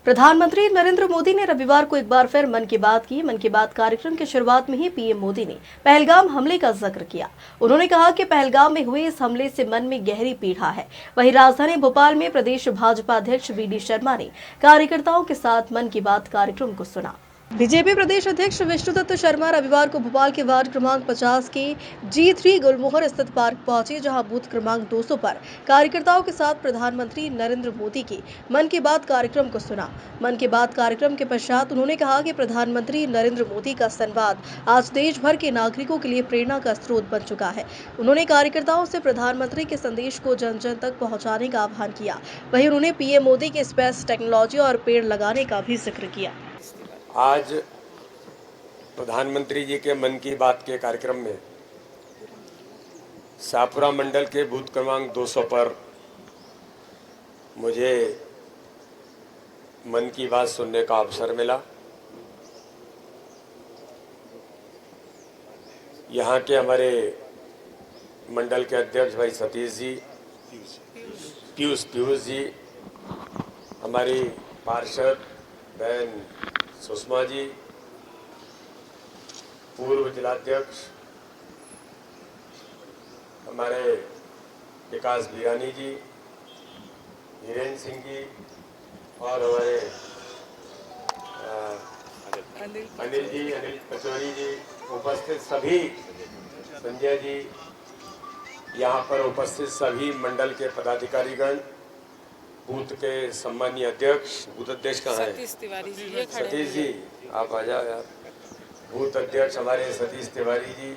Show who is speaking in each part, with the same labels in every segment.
Speaker 1: प्रधानमंत्री नरेंद्र मोदी ने रविवार को एक बार फिर मन की बात की। मन की बात कार्यक्रम की शुरुआत में ही पीएम मोदी ने पहलगाम हमले का जिक्र किया। उन्होंने कहा कि पहलगाम में हुए इस हमले से मन में गहरी पीड़ा है। वहीं राजधानी भोपाल में प्रदेश भाजपा अध्यक्ष वीडी शर्मा ने कार्यकर्ताओं के साथ मन की बात कार्यक्रम को सुना। बीजेपी प्रदेश अध्यक्ष विष्णुदत्त शर्मा रविवार को भोपाल के वार्ड क्रमांक 50 के G3 गुलमोहर स्थित पार्क पहुंचे, जहां बूथ क्रमांक 200 पर कार्यकर्ताओं के साथ प्रधानमंत्री नरेंद्र मोदी के मन की बात कार्यक्रम को सुना। मन की बात कार्यक्रम के पश्चात उन्होंने कहा कि प्रधानमंत्री नरेंद्र मोदी का संवाद आज देश भर के नागरिकों के लिए प्रेरणा का स्रोत बन चुका है। उन्होंने कार्यकर्ताओं से प्रधानमंत्री के संदेश को जन जन तक पहुँचाने का आह्वान किया। वहीं उन्होंने पीएम मोदी के स्पेस टेक्नोलॉजी और पेड़ लगाने का भी जिक्र किया।
Speaker 2: आज प्रधानमंत्री जी के मन की बात के कार्यक्रम में शाहपुरा मंडल के बूथ क्रमांक 200 पर मुझे मन की बात सुनने का अवसर मिला। यहाँ के हमारे मंडल के अध्यक्ष भाई सतीश जी, पीयूष जी, हमारी पार्षद बहन सुषमा जी, पूर्व जिलाध्यक्ष हमारे विकास बिरानी जी, वीरेंद्र सिंह जी और हमारे अनिल पचौरी जी, उपस्थित सभी, संजय जी, यहाँ पर उपस्थित सभी मंडल के पदाधिकारीगण, बूथ के सम्मानीय अध्यक्ष, बूथ अध्यक्ष कहाँ है? सतीश जी, आप आ जाओ यार। बूथ अध्यक्ष हमारे सतीश तिवारी जी।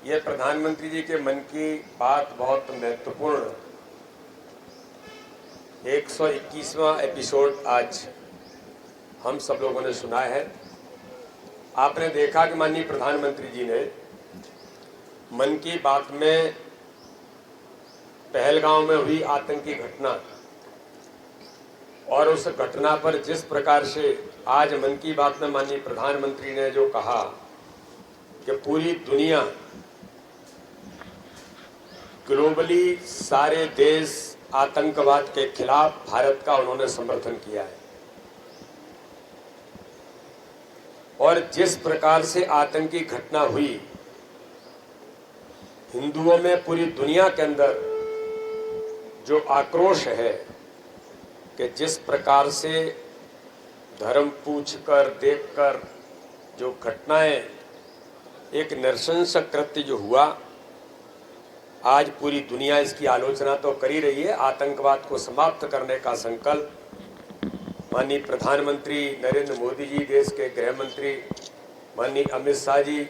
Speaker 2: ये प्रधानमंत्री जी के मन की बात बहुत महत्वपूर्ण 121वां एपिसोड आज हम सब लोगों ने सुना है। आपने देखा कि माननीय प्रधानमंत्री जी ने मन की बात में पहलगाम में हुई आतंकी घटना और उस घटना पर जिस प्रकार से आज मन की बात में माननीय प्रधानमंत्री ने जो कहा कि पूरी दुनिया, ग्लोबली सारे देश आतंकवाद के खिलाफ भारत का उन्होंने समर्थन किया है और जिस प्रकार से आतंकी घटना हुई, हिंदुओं में पूरी दुनिया के अंदर जो आक्रोश है कि जिस प्रकार से धर्म पूछकर देखकर जो घटनाएं, एक नृशंस कृत्य जो हुआ, आज पूरी दुनिया इसकी आलोचना तो कर ही रही है। आतंकवाद को समाप्त करने का संकल्प माननीय प्रधानमंत्री नरेंद्र मोदी जी, देश के गृह मंत्री माननीय अमित शाह जी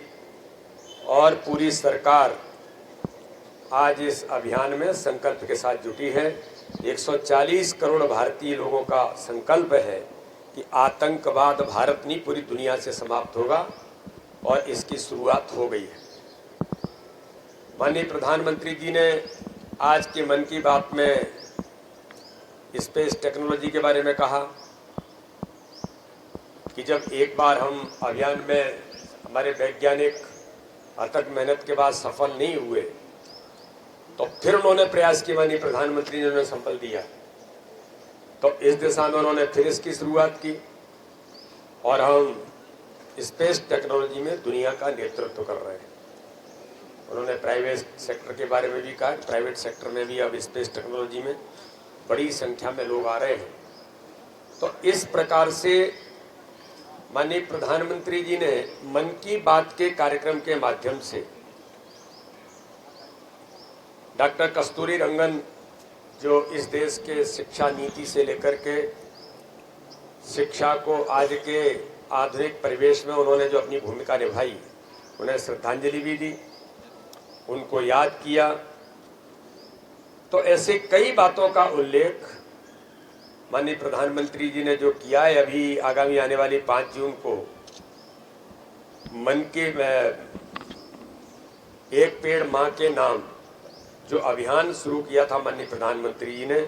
Speaker 2: और पूरी सरकार आज इस अभियान में संकल्प के साथ जुटी है। 140 करोड़ भारतीय लोगों का संकल्प है कि आतंकवाद भारत नहीं पूरी दुनिया से समाप्त होगा और इसकी शुरुआत हो गई है। माननीय प्रधानमंत्री जी ने आज के मन की बात में स्पेस टेक्नोलॉजी के बारे में कहा कि जब एक बार हम अभियान में हमारे वैज्ञानिक अथक मेहनत के बाद सफल नहीं हुए तो फिर उन्होंने प्रयास किया, माननीय प्रधानमंत्री ने उन्हें संबल दिया, तो इस दिशा में उन्होंने फिर इसकी शुरुआत की और हम स्पेस टेक्नोलॉजी में दुनिया का नेतृत्व कर रहे हैं। उन्होंने प्राइवेट सेक्टर के बारे में भी कहा, प्राइवेट सेक्टर में भी अब स्पेस टेक्नोलॉजी में बड़ी संख्या में लोग आ रहे हैं। तो इस प्रकार से माननीय प्रधानमंत्री जी ने मन की बात के कार्यक्रम के माध्यम से डॉक्टर कस्तूरी रंगन, जो इस देश के शिक्षा नीति से लेकर के शिक्षा को आज के आधुनिक परिवेश में उन्होंने जो अपनी भूमिका निभाई, उन्हें श्रद्धांजलि भी दी, उनको याद किया। तो ऐसे कई बातों का उल्लेख माननीय प्रधानमंत्री जी ने जो किया है। अभी आगामी आने वाली 5 जून को मन के एक पेड़ मां के नाम जो अभियान शुरू किया था माननीय प्रधानमंत्री जी ने,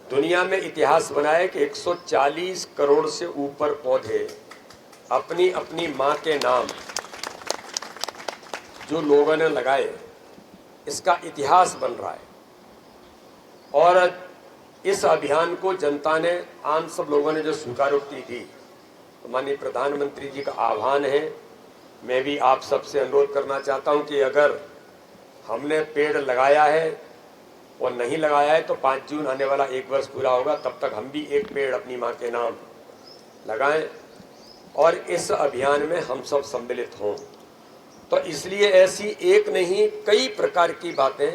Speaker 2: दुनिया में इतिहास बनाया कि 140 करोड़ से ऊपर पौधे अपनी अपनी मां के नाम जो लोगों ने लगाए, इसका इतिहास बन रहा है। और इस अभियान को जनता ने, आम सब लोगों ने जो स्वीकारोक्ति दी, तो माननीय प्रधानमंत्री जी का आह्वान है, मैं भी आप सबसे अनुरोध करना चाहता हूं कि अगर हमने पेड़ लगाया है और नहीं लगाया है तो 5 जून आने वाला 1 वर्ष पूरा होगा, तब तक हम भी एक पेड़ अपनी माँ के नाम लगाएं और इस अभियान में हम सब सम्मिलित हों। तो इसलिए ऐसी एक नहीं कई प्रकार की बातें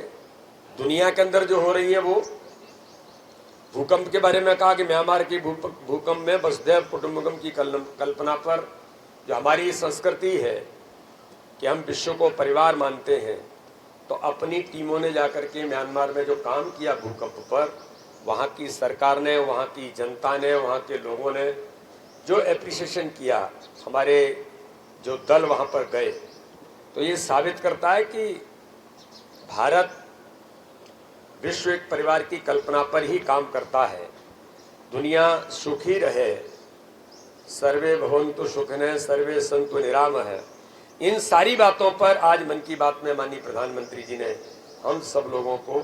Speaker 2: दुनिया के अंदर जो हो रही है, वो भूकंप के बारे में कहा कि म्यांमार की भूकंप में वसुधैव कुटुंबकम की कल्पना पर जो हमारी संस्कृति है कि हम विश्व को परिवार मानते हैं, तो अपनी टीमों ने जाकर के म्यांमार में जो काम किया भूकंप पर, वहाँ की सरकार ने, वहाँ की जनता ने, वहाँ के लोगों ने जो एप्रिसिएशन किया, हमारे जो दल वहाँ पर गए, तो ये साबित करता है कि भारत विश्व एक परिवार की कल्पना पर ही काम करता है। दुनिया सुखी रहे, सर्वे भवन्तु सुखिनः सर्वे सन्तु निरामयः, इन सारी बातों पर आज मन की बात में माननीय प्रधानमंत्री जी ने हम सब लोगों को,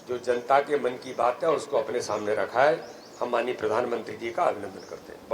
Speaker 2: जो जनता के मन की बात है उसको अपने सामने रखा है। हम माननीय प्रधानमंत्री जी का अभिनंदन करते हैं।